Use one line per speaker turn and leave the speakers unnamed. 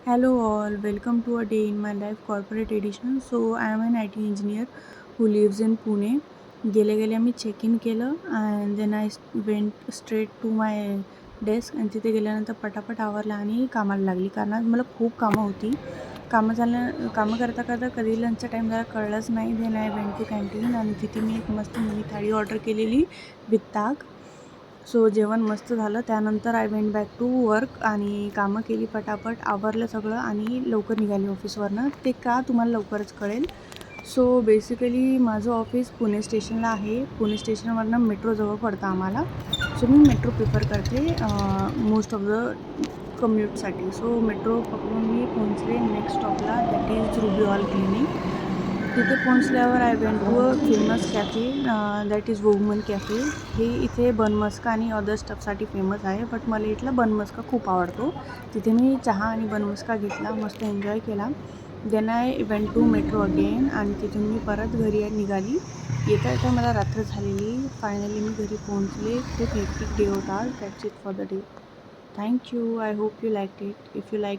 Hello all, welcome to a day in my life corporate edition. So I am an IT engineer who lives in Pune. गेले आम्ही check in केलं and then I went straight to my desk आणि तिथे गेल्यानंतर पटापट आवरलं आणि कामाला लागली. कारण आज मला खूप कामं होती. कामं करता करता कधी लंचचा टाईम झाला कळलंच नाही. Then I went to canteen आणि तिथे मी एक मस्त मिनी थाळी ऑर्डर केलेली विथ ताक. सो जेवण मस्त झालं. त्यानंतर I went back to work आणि कामं केली पटापट, आवरलं सगळं आणि लवकर निघाली ऑफिसवरनं. ते का तुम्हाला लवकरच कळेल. सो बेसिकली माझं ऑफिस पुणे स्टेशनला आहे. पुणे स्टेशनवरनं मेट्रोजवळ पडतं आम्हाला. सो मी मेट्रो प्रिफर करते मोस्ट ऑफ द कम्यूटसाठी. सो मेट्रो पकडून मी पोहोचले नेक्स्ट स्टॉपला, that is Ruby Hall Clinic. तिथे पोहोचल्यावर I went to a famous cafe, that is Vohuman cafe. हे इथे बनमस्का आणि अदर स्टफसाठी फेमस आहे, बट मला इथला बनमस्का खूप आवडतो. तिथे मी चहा आणि बनमस्का घेतला, मस्त एन्जॉय केला. Then I went to metro again आणि तिथून मी परत घरी निघाली. येता येता मला रात्र झालेली. फायनली मी घरी पोहोचले. खूप हेक्टिक डे होता. That's it for the day. Thank you. I hope you liked it. If you like